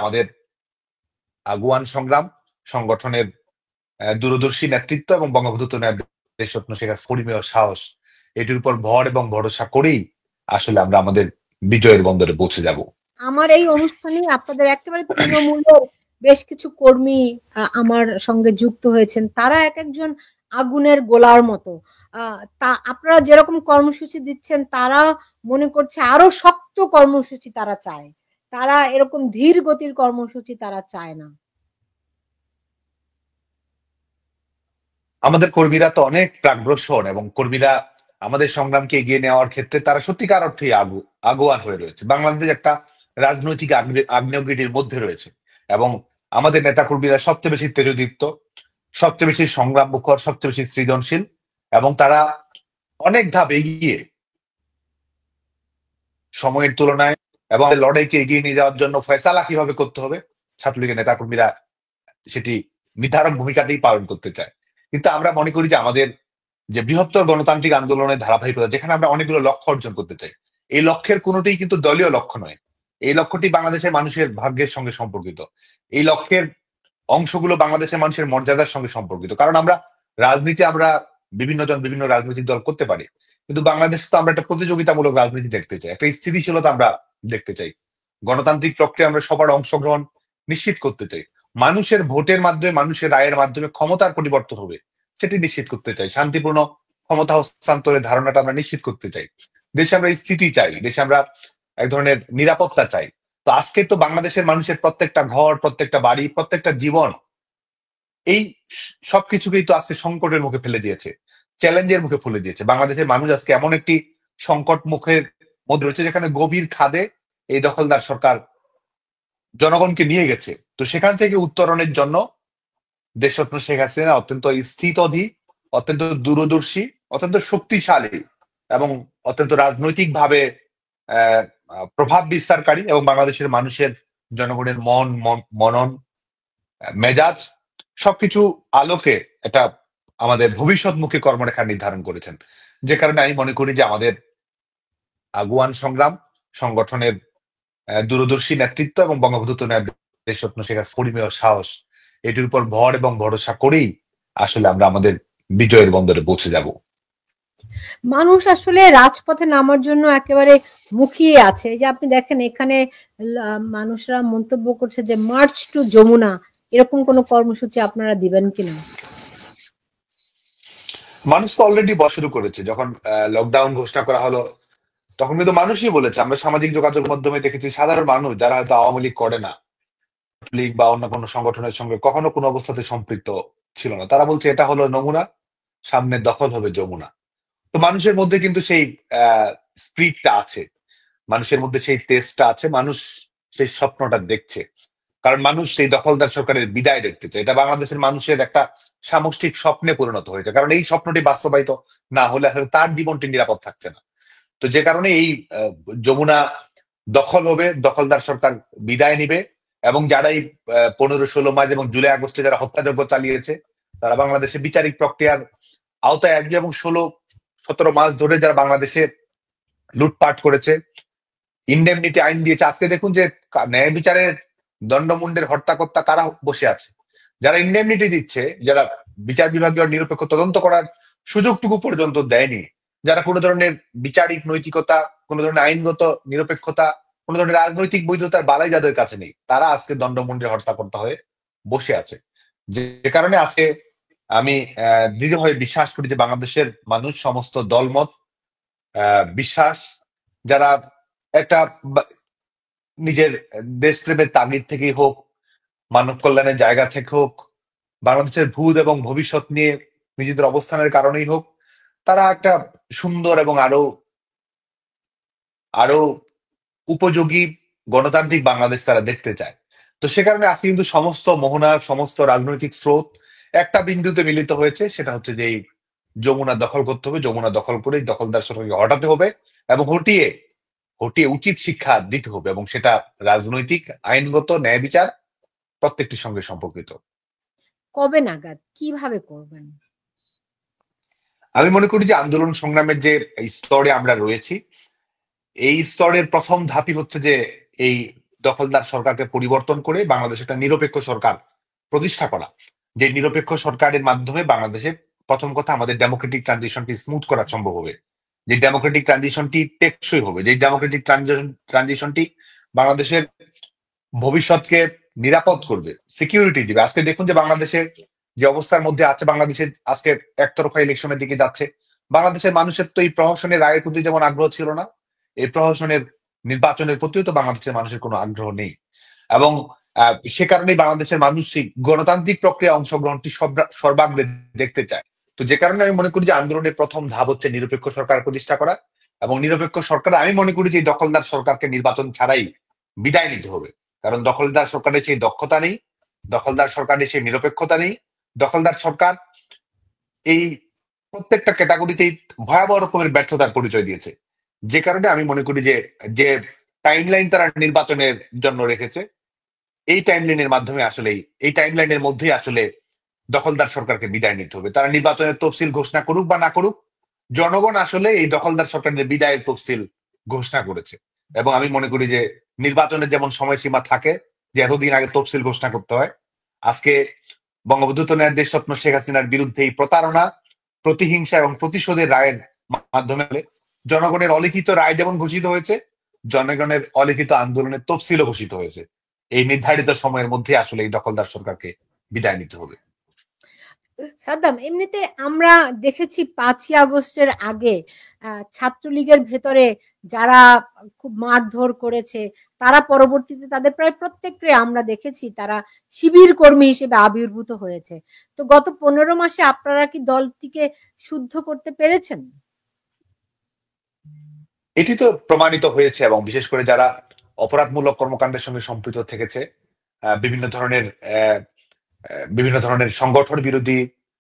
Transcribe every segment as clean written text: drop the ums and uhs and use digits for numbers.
আমাদের আগুয়ান সংগ্রাম সংগঠনের দূরদর্শী নেতৃত্ব এবং বঙ্গবন্ধু দেশরত্ন শেখ হাসিনার পরিমেয় সাহস, এটির উপর ভর এবং ভরসা করেই আসলে আমরা আমাদের বিজয়ের বন্দরে পৌঁছে যাব। আমার এই অনুষ্ঠানে আপনাদের একেবারে তৃণমূলের বেশ কিছু কর্মী আমার সঙ্গে যুক্ত হয়েছেন। তারা এক একজন আগুনের গোলার মতো। তা আপনারা যেরকম কর্মসূচি দিচ্ছেন, তারা মনে করছে আরো শক্ত কর্মসূচি তারা চায়। তারা এরকম ধীর গতির কর্মসূচি তারা চায় না। আমাদের কর্মীরা তো অনেক প্রাগ্রসর, এবং কর্মীরা আমাদের সংগ্রামকে এগিয়ে নেওয়ার ক্ষেত্রে তারা সত্যিকার অর্থেই আগুয়ান হয়ে রয়েছে। বাংলাদেশ একটা রাজনৈতিক আগ্নেয়গিরির মধ্যে রয়েছে, এবং আমাদের নেতা কর্মীরা সবচেয়ে বেশি তেজদীপ্ত, সবচেয়ে বেশি সংগ্রাম মুখর, সবচেয়ে বেশি সৃজনশীল, এবং তারা অনেক ধাপ এগিয়ে সময়ের তুলনায়, এবং লড়াইকে এগিয়ে নিয়ে যাওয়ার জন্য ফয়সালা কিভাবে করতে হবে ছাত্রলীগের নেতা কর্মীরা সেটি নির্ধারক ভূমিকাটাই পালন করতে চায়। কিন্তু আমরা মনে করি যে আমাদের যে বৃহত্তর গণতান্ত্রিক আন্দোলনের ধারাবাহিকতা, যেখানে আমরা অনেকগুলো লক্ষ্য অর্জন করতে চাই, এই লক্ষ্যের কোনোটাই কিন্তু দলীয় লক্ষ্য নয়। এই লক্ষ্যটি বাংলাদেশের মানুষের ভাগ্যের সঙ্গে সম্পর্কিত। এই লক্ষ্যের অংশগুলো বাংলাদেশের মানুষের মর্যাদার সঙ্গে সম্পর্কিত। কারণ আমরা বিভিন্ন জন বিভিন্ন রাজনৈতিক দল করতে পারি, কিন্তু বাংলাদেশে তো আমরা একটা প্রতিযোগিতামূলক রাজনীতি দেখতে চাই, একটা স্থিতিশীলতা আমরা দেখতে চাই, গণতান্ত্রিক প্রক্রিয়া আমরা সবার অংশগ্রহণ নিশ্চিত করতে চাই, মানুষের ভোটের মাধ্যমে, মানুষের রায়ের মাধ্যমে ক্ষমতার পরিবর্তন হবে সেটি নিশ্চিত করতে চাই, শান্তিপূর্ণ ক্ষমতা হস্তান্তরের ধারণাটা আমরা নিশ্চিত করতে চাই, দেশে আমরা স্থিতি চাই, দেশে আমরা এক ধরনের নিরাপত্তা চাই। তো আজকে তো বাংলাদেশের মানুষের প্রত্যেকটা ঘর, প্রত্যেকটা বাড়ি, প্রত্যেকটা জীবন, এই সবকিছুকেই তো আজকে সংকটের মুখে ফেলে দিয়েছে, চ্যালেঞ্জের মুখে ফেলে দিয়েছে। বাংলাদেশের মানুষ আজকে এমন একটি সংকট মুখের মধ্যে রয়েছে, যেখানে গভীর খাদে এই দখলদার সরকার জনগণকে নিয়ে গেছে। তো সেখান থেকে উত্তরণের জন্য দেশরত্ন শেখ হাসিনা অত্যন্ত স্থিতধী, অত্যন্ত দূরদর্শী, অত্যন্ত শক্তিশালী, এবং অত্যন্ত রাজনৈতিক ভাবে প্রভাব বিস্তারকারী, এবং বাংলাদেশের মানুষের, জনগণের মনন, মেজাজ সবকিছু আলোকে এটা আমাদের ভবিষ্যৎমুখী কর্মরেখা নির্ধারণ করেছেন। যে কারণে আমি মনে করি যে আমাদের আগুয়ান সংগ্রাম সংগঠনের দূরদর্শী নেতৃত্ব এবং বঙ্গবন্ধু দেশরত্ন শেখ হাসিনার পরিমেয় সাহস, এটির উপর ভর এবং ভরসা করেই আসলে আমরা আমাদের বিজয়ের বন্দরে পৌঁছে যাব। মানুষ আসলে রাজপথে নামার জন্য একেবারে মুখিয়ে আছে। এই যে আপনি দেখেন এখানে মানুষরা মন্তব্য করছে যে মার্চ টু যমুনা, এরকম কোন কর্মসূচি আপনারা দিবেন কিনা? মানুষ তো অলরেডি বলা শুরু করেছে। যখন লকডাউন ঘোষণা করা হলো, তখন কিন্তু মানুষই বলেছে। আমরা সামাজিক যোগাযোগ মাধ্যমে দেখেছি সাধারণ মানুষ যারা হয়তো আওয়ামী লীগ করে না, লীগ বা অন্য কোনো সংগঠনের সঙ্গে কখনো কোনো অবস্থাতে সম্পৃক্ত ছিল না, তারা বলছে এটা হলো নমুনা, সামনে দখল হবে যমুনা। তো মানুষের মধ্যে কিন্তু সেই স্পিরিটটা আছে, মানুষের মধ্যে সেই তেজটা আছে, মানুষ সেই স্বপ্নটা দেখছে। কারণ মানুষ সেই দখলদার সরকারের বিদায় দেখতে চায়। এটা বাংলাদেশের মানুষের একটা সামষ্টিক স্বপ্নে পরিণত হয়েছে, কারণ এই স্বপ্নটি বাস্তবায়িত না হলে আসলে তার জীবনটি নিরাপদ থাকছে না। তো যে কারণে এই যমুনা দখল হবে, দখলদার সরকার বিদায় নিবে, এবং যারা এই 15-16 মার্চ এবং জুলাই আগস্টে যারা হত্যাযজ্ঞ চালিয়েছে, তারা বাংলাদেশে বিচারিক প্রক্রিয়ার আওতায় আসবে, এবং 16-17 মাস ধরে যারা বাংলাদেশে লুটপাট করেছে, ইন্ডেমনিটি আইন দিয়েছে। আজকে দেখুন যে ন্যায় বিচারের দণ্ডমুণ্ডের হর্তাকর্তা কারা বসে আছে, যারা ইন্ডেমনিটি দিচ্ছে, যারা বিচার বিভাগীয় নিরপেক্ষ তদন্ত করার সুযোগটুকু পর্যন্ত দেয়নি, যারা কোনো ধরনের বিচারিক নৈতিকতা, কোনো ধরনের আইনগত নিরপেক্ষতা, কোনো ধরনের রাজনৈতিক বৈধতার বালাই যাদের কাছে নেই, তারা আজকে দণ্ডমুণ্ডের হর্তাকর্তা হয়ে বসে আছে। যে কারণে আজকে আমি দৃঢ়ভাবে বিশ্বাস করি যে বাংলাদেশের মানুষ, সমস্ত দলমত, বিশ্বাস, যারা একটা নিজের দেশপ্রেমের তাগিদ থেকেই হোক, মানব কল্যাণের জায়গা থেকে হোক, বাংলাদেশের ভূত এবং ভবিষ্যৎ নিয়ে নিজেদের অবস্থানের কারণেই হোক, তারা একটা সুন্দর এবং আরো আরো উপযোগী গণতান্ত্রিক বাংলাদেশ তারা দেখতে চায়। তো সে কারণে আজকে কিন্তু সমস্ত মোহনা, সমস্ত রাজনৈতিক স্রোত একটা বিন্দুতে মিলিত হয়েছে, সেটা হচ্ছে যে এই যমুনা দখল করতে হবে, যমুনা দখল করে দখলদার সরকারকে হটাতে হবে, এবং হটিয়ে হটিয়ে উচিত শিক্ষা দিতে হবে, এবং সেটা রাজনৈতিক, আইনগত, ন্যায় বিচার প্রত্যেকটির সঙ্গে সম্পর্কিত। কবে নাগাদ, কিভাবে করবেন? আমি মনে করি যে আন্দোলন সংগ্রামের যে স্তরে আমরা রয়েছি, এই স্তরের প্রথম ধাপই হচ্ছে যে এই দখলদার সরকারকে পরিবর্তন করে বাংলাদেশে একটা নিরপেক্ষ সরকার প্রতিষ্ঠা করা। যে নিরপেক্ষ সরকারের মাধ্যমে বাংলাদেশে প্রথম কথা আমাদের ডেমোক্রেটিক ট্রানজিশনটি স্মুথ করা সম্ভব হবে, যে ডেমোক্রেটিক ট্রানজিশনটি টেকসই হবে, যে ডেমোক্রেটিক ট্রানজিশনটি বাংলাদেশের ভবিষ্যৎকে নিরাপদ করবে, সিকিউরিটি দিবে। আজকে দেখুন যে বাংলাদেশের যে অবস্থার মধ্যে আছে, বাংলাদেশের আজকে একতরফা ইলেকশনের দিকে যাচ্ছে। বাংলাদেশের মানুষের তো এই প্রহসনের রায়ের প্রতি যেমন আগ্রহ ছিল না, এই প্রহসনের নির্বাচনের প্রতিও তো বাংলাদেশের মানুষের কোনো আগ্রহ নেই। এবং সে কারণেই বাংলাদেশের মানুষ সেই গণতান্ত্রিক প্রক্রিয়া অংশগ্রহণটি সর্বাগ্রে দেখতে চায়। তো যে কারণে আমি মনে করি যে আন্দোলনের প্রথম ধাপ হচ্ছে নিরপেক্ষ সরকার প্রতিষ্ঠা করা। এবং নিরপেক্ষ সরকার, আমি মনে করি যে দখলদার সরকারকে নির্বাচন ছাড়াই বিদায় নিতে হবে। কারণ দখলদার সরকারের সেই দক্ষতা নেই, দখলদার সরকারের সেই নিরপেক্ষতা নেই। দখলদার সরকার এই প্রত্যেকটা ক্যাটাগরিতেই ভয়াবহ রকমের ব্যর্থতার পরিচয় দিয়েছে। যে কারণে আমি মনে করি যে যে টাইমলাইন তারা নির্বাচনের জন্য রেখেছে, এই টাইমলাইনের মাধ্যমে আসলে এই টাইমলাইনের মধ্যেই আসলে দখলদার সরকারকে বিদায় নিতে হবে। তারা নির্বাচনের তফসিল ঘোষণা করুক বা না করুক, জনগণ আসলে এই দখলদার সরকারের বিদায়ের তফসিল ঘোষণা করেছে। এবং আমি মনে করি যে নির্বাচনের যেমন সময়সীমা থাকে, যে এতদিন আগে তফসিল ঘোষণা করতে হয়, আজকে বঙ্গবন্ধু কন্যার দেশ স্বপ্ন শেখ হাসিনার বিরুদ্ধে এই প্রতারণা, প্রতিহিংসা এবং প্রতিশোধের রায়ের মাধ্যমে জনগণের অলিখিত রায় যেমন ঘোষিত হয়েছে, জনগণের অলিখিত আন্দোলনের তফসিলও ঘোষিত হয়েছে। এই নির্ধারিত সময়ের মধ্যে আসলে এই দখলদার সরকারকে বিদায় নিতে হবে। সাদ্দাম, এমনিতে আমরা দেখেছি 5ই আগস্টের আগে ছাত্রলীগের ভেতরে যারা খুব মারধর করেছে, তারা পরবর্তীতে তাদের প্রায় প্রত্যেককে আমরা দেখেছি তারা শিবির কর্মী হিসেবে আবির্ভূত হয়েছে। তো গত 15 মাসে আপনারা কি দলটিকে শুদ্ধ করতে পেরেছেন? এটি তো প্রমাণিত হয়েছে, এবং বিশেষ করে যারা অপরাধমূলক কর্মকাণ্ডের সঙ্গে সম্পৃক্ত থেকেছে, বিভিন্ন ধরনের বিভিন্ন ধরনের সংগঠন বিরোধী,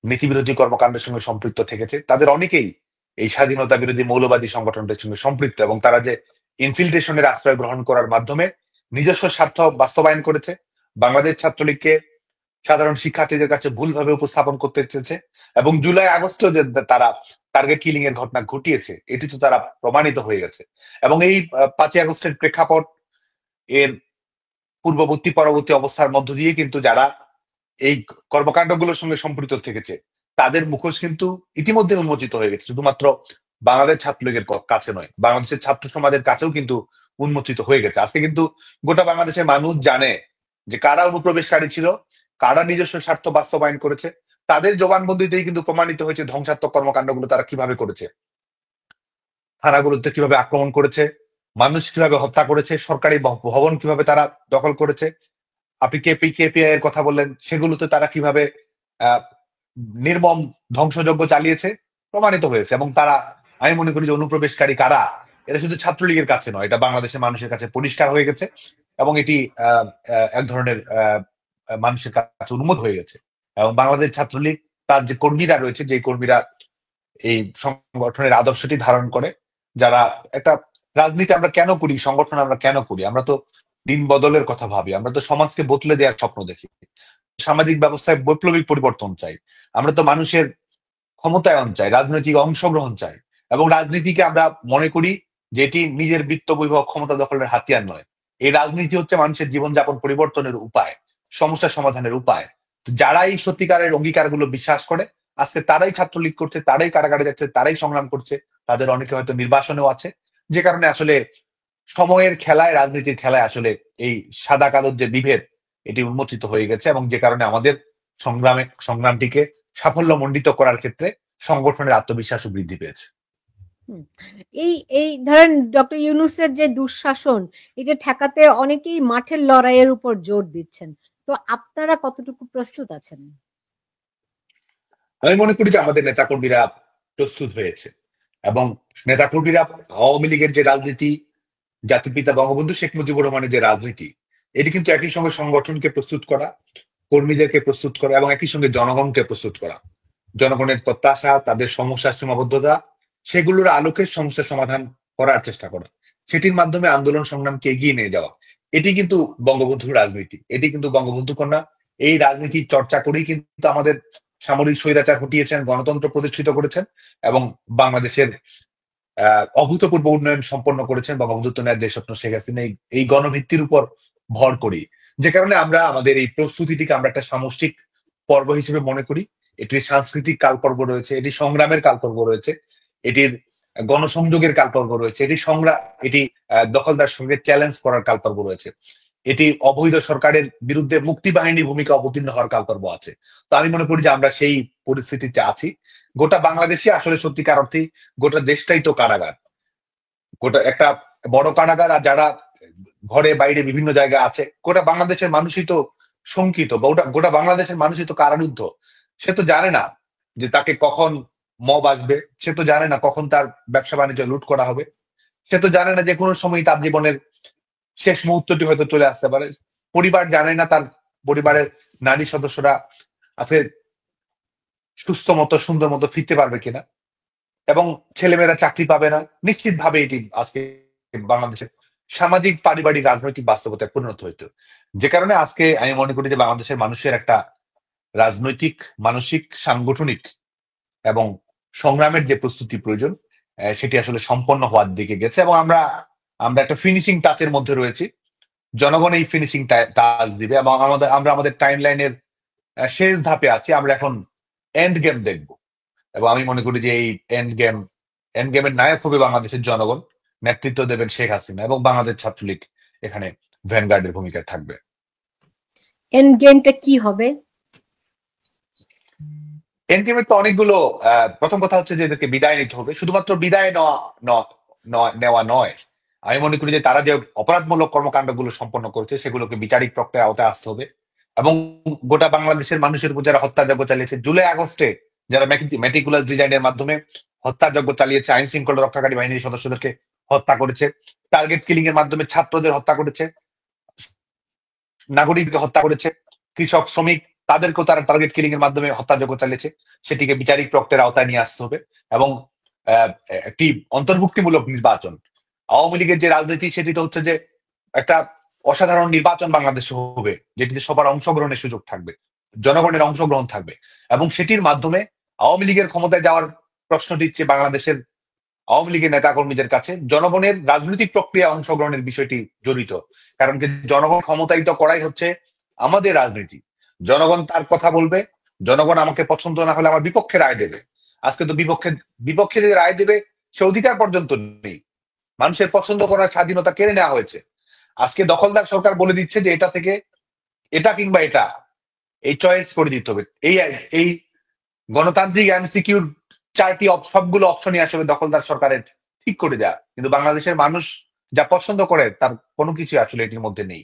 নীতি বিরোধী কর্মকাণ্ডের সঙ্গে সম্পৃক্ত থেকেছে, তাদের অনেকেই এই স্বাধীনতা বিরোধী মৌলবাদী সংগঠনটির সঙ্গে সম্পৃক্ত, এবং তারা যে ইনফিল্ট্রেশনের আশ্রয় গ্রহণ করার মাধ্যমে নিজস্ব স্বার্থ বাস্তবায়ন করেছে, বাংলাদেশ ছাত্রলীগকে সাধারণ শিক্ষার্থীদের কাছে ভুলভাবে উপস্থাপন করতে চেয়েছে, এবং জুলাই আগস্ট যে তারা টার্গেট কিলিং এর ঘটনা ঘটিয়েছে, এটি তো তারা প্রমাণিত হয়ে গেছে। এবং এই 5ই আগস্টের প্রেক্ষাপট, এর পূর্ববর্তী পরবর্তী অবস্থার মধ্য দিয়ে কিন্তু যারা এই কর্মকাণ্ডগুলোর সঙ্গে সম্পৃক্ত থেকেছে, তাদের মুখোশ কিন্তু ইতিমধ্যে উন্মোচিত হয়ে গেছে। শুধুমাত্র বাংলাদেশ ছাত্রলীগের কাছে নয়, বাংলাদেশের ছাত্র সমাজের কাছেও কিন্তু উন্মোচিত হয়ে গেছে। আজকে কিন্তু গোটা বাংলাদেশের মানুষ জানে যে কারা অনুপ্রবেশকারী ছিল, কারা নিজস্ব স্বার্থ বাস্তবায়ন করেছে। তাদের জবানবন্দিতেই কিন্তু প্রমাণিত হয়েছে ধ্বংসাত্মক কর্মকাণ্ডগুলো তারা কিভাবে করেছে, থানাগুলোতে কিভাবে আক্রমণ করেছে, মানুষ কিভাবে হত্যা করেছে, সরকারি ভবন কিভাবে তারা দখল করেছে। আপনি কেপিআই এর কথা বললেন, সেগুলোতে তারা কিভাবে আহ নির্মম ধ্বংসযজ্ঞ চালিয়েছে, প্রমাণিত হয়েছে। এবং তারা, আমি মনে করি যে অনুপ্রবেশকারী কারা, এটা শুধু ছাত্রলীগের কাছে নয়, এটা বাংলাদেশের মানুষের কাছে পরিষ্কার হয়ে গেছে, এবং এটি এক ধরনের মানুষের কাছে উন্মোদ হয়ে গেছে। এবং বাংলাদেশ ছাত্রলীগ, তার যে কর্মীরা রয়েছে, যে কর্মীরা এই সংগঠনের আদর্শটি ধারণ করে, যারা একটা রাজনীতি আমরা কেন করি, সংগঠন আমরা কেন করি, আমরা তো দিন বদলের কথা ভাবি, আমরা তো সমাজকে বদলে দেওয়ার স্বপ্ন দেখি, সামাজিক ব্যবস্থায় বৈপ্লবিক পরিবর্তন চাই, আমরা তো মানুষের ক্ষমতায়ন চাই, রাজনৈতিক অংশগ্রহণ চাই। এবং রাজনীতিকে আমরা মনে করি যে এটি নিজের বৃত্ত বৈভব ক্ষমতা দখলের হাতিয়ার নয়। এই রাজনীতি হচ্ছে মানুষের জীবনযাপন পরিবর্তনের উপায়, সমস্যা সমাধানের উপায়। তো যারা এই সত্যিকারের অঙ্গীকারগুলো বিশ্বাস করে, আজকে তারাই ছাত্রলীগ করছে, তারাই কারাগারে যাচ্ছে, তারাই সংগ্রাম করছে, তাদের অনেকে হয়তো নির্বাসনেও আছে। যে কারণে আসলে সময়ের খেলায়, রাজনীতির খেলায় আসলে এই সাদা কালোর যে বিভেদ, এটি উন্মোচিত হয়ে গেছে। এবং যে কারণে আমাদের সংগ্রামটিকে সাফল্য মণ্ডিত করার ক্ষেত্রে সংগঠনের আত্মবিশ্বাসও বৃদ্ধি পেয়েছে। এই এই ধরেন ডক্টর ইউনূসের যে দুঃশাসন, এটা ঠেকাতে অনেকেই মাঠের লড়াইয়ের উপর জোর দিচ্ছেন। তো আপনারা কতটুকু প্রস্তুত আছেন? আমি মনে করি যে আমাদের নেতাকর্মীরা প্রস্তুত হয়েছে, এবং নেতাকর্মীরা আওয়ামী লীগের যে রাজনীতি, জাতির বঙ্গবন্ধু শেখ মুজিবুর রহমানের যে রাজনীতি, এটি কিন্তু একই সঙ্গে সংগঠনকে প্রস্তুত করা, কর্মীদেরকে প্রস্তুত করা, এবং একই সঙ্গে জনগণকে প্রস্তুত করা। জনগণের প্রত্যাশা, তাদের সমস্যার সীমাবদ্ধতা, সেগুলোর আলোকে সমস্যা সমাধান করার চেষ্টা করা, সেটির মাধ্যমে আন্দোলন সংগ্রামকে এগিয়ে নিয়ে যাওয়া। এটি কিন্তু বঙ্গবন্ধুর রাজনীতি, এটি কিন্তু বঙ্গবন্ধু কন্যা এই রাজনীতির চর্চা করেই কিন্তু আমাদের সামরিক স্বৈরাচার হটিয়েছেন, গণতন্ত্র প্রতিষ্ঠিত করেছেন, এবং বাংলাদেশের অভূতপূর্ব উন্নয়ন সম্পন্ন করেছেন বঙ্গবন্ধু কন্যার দেশ স্বপ্ন শেখ হাসিনা। এই গণভিত্তির উপর ভর করি, যে কারণে আমরা আমাদের এই প্রস্তুতিটিকে আমরা একটা সামষ্টিক পর্ব হিসেবে মনে করি। এটির সাংস্কৃতিক কালপর্ব রয়েছে, এটি সংগ্রামের কালপর্ব রয়েছে, এটির গণসংযোগের কালপর্ব রয়েছে, এটি দখলদার সঙ্গে চ্যালেঞ্জ করার কালপর্ব রয়েছে, এটি অবৈধ সরকারের বিরুদ্ধে মুক্তিবাহিনী ভূমিকা অবতীর্ণ হওয়ার কালপর্ব আছে। তো আমি মনে করি যে আমরা সেই পরিস্থিতিতে আছি। গোটা বাংলাদেশে আসলে সত্যিকার অর্থেই গোটা দেশটাই তো কারাগার, গোটা একটা বড় কারাগার। আর যারা ঘরে বাইরে বিভিন্ন জায়গায় আছে, গোটা বাংলাদেশের মানুষই তো শঙ্কিত, বা গোটা বাংলাদেশের মানুষই তো কারারুদ্ধ। সে তো জানে না যে তাকে কখন মব আসবে, সে তো জানে না কখন তার ব্যবসা বাণিজ্য লুট করা হবে, সে তো জানে না যে কোনো সময় তার জীবনের শেষ মুহূর্তটি হয়তো চলে আসতে পারে। পরিবার জানে না তার পরিবারের নারী সদস্যরা আজকে সুস্থ মতো সুন্দর মতো ফিরতে পারবে কিনা, এবং ছেলেমেয়েরা চাকরি পাবে না। নিশ্চিতভাবে এটি আজকে বাংলাদেশের সামাজিক পারিবারিক রাজনৈতিক বাস্তবতায় পরিণত হইতো। যে কারণে আজকে আমি মনে করি যে বাংলাদেশের মানুষের একটা রাজনৈতিক, মানসিক, সাংগঠনিক এবং সংগ্রামের যে প্রস্তুতি প্রয়োজন, সেটি আসলে সম্পন্ন হওয়ার দিকে গেছে, এবং আমরা আমরা একটা ফিনিশিং টাচের মধ্যে রয়েছি। জনগণ এই ফিনিশিং টাচ দিবে, এবং আমরা আমাদের টাইম লাইনের শেষ ধাপে আছি। আমরা এখন এন্ড গেম দেখবো, এবং আমি মনে করি যে এই এন্ড গেমের নায়ক হবে বাংলাদেশের জনগণ, নেতৃত্ব দেবেন শেখ হাসিনা, এবং বাংলাদেশ ছাত্রলীগ এখানে ভ্যানগার্ডের ভূমিকায় থাকবে। এন্ড গেমটা কি হবে? এন্ড গেমের তো অনেকগুলো। প্রথম কথা হচ্ছে যে এদেরকে বিদায় নিতে হবে। শুধুমাত্র বিদায় নেওয়া নয়, আমি মনে করি যে তারা যে অপরাধমূলক কর্মকাণ্ডগুলো সম্পন্ন করেছে সেগুলোকে বিচারিক প্রক্রিয়ার আওতায় আসতে হবে, এবং গোটা বাংলাদেশের মানুষের উপর যারা হত্যাযজ্ঞ চালিয়েছে, জুলাই আগস্টে যারা মেটিকুলাস ডিজাইনের মাধ্যমে হত্যাযজ্ঞ চালিয়েছে, আইন শৃঙ্খলা রক্ষাকারী বাহিনীর সদস্যদেরকে হত্যা করেছে, টার্গেট কিলিং এর মাধ্যমে ছাত্রদের হত্যা করেছে, নাগরিককে হত্যা করেছে, কৃষক শ্রমিক তাদেরকেও তারা টার্গেট কিলিং এর মাধ্যমে হত্যাযজ্ঞ চালিয়েছে, সেটিকে বিচারিক প্রক্রিয়ার আওতায় নিয়ে আসতে হবে। এবং একটি অন্তর্ভুক্তিমূলক নির্বাচন, আওয়ামী লীগের যে রাজনীতি সেটি তো হচ্ছে যে একটা অসাধারণ নির্বাচন বাংলাদেশে হবে, যেটিতে সবার অংশগ্রহণের সুযোগ থাকবে, জনগণের অংশগ্রহণ থাকবে, এবং সেটির মাধ্যমে আওয়ামী লীগের ক্ষমতায় যাওয়ার প্রশ্নটি হচ্ছে বাংলাদেশের আওয়ামী লীগের নেতাকর্মীদের কাছে জনগণের রাজনৈতিক প্রক্রিয়া অংশগ্রহণের বিষয়টি জড়িত। কারণ কি, জনগণ ক্ষমতায়িত করাই হচ্ছে আমাদের রাজনীতি। জনগণ তার কথা বলবে, জনগণ আমাকে পছন্দ না হলে আমার বিপক্ষে রায় দেবে। আজকে তো বিপক্ষে বিপক্ষে যে রায় দেবে সে অধিকার পর্যন্ত নেই, মানুষের পছন্দ করার স্বাধীনতা কেড়ে নেওয়া হয়েছে। আজকে দখলদার সরকার বলে দিচ্ছে যে এটা থেকে এটা কিংবা এটা, এই চয়েস করে দিতে হবে। এই গণতান্ত্রিক এমসিকিউর সবগুলো অপশনই আসলে দখলদার সরকারের ঠিক করে দেয়া, কিন্তু বাংলাদেশের মানুষ যা পছন্দ করে তার কোনো কিছু আসলে এটির মধ্যে নেই।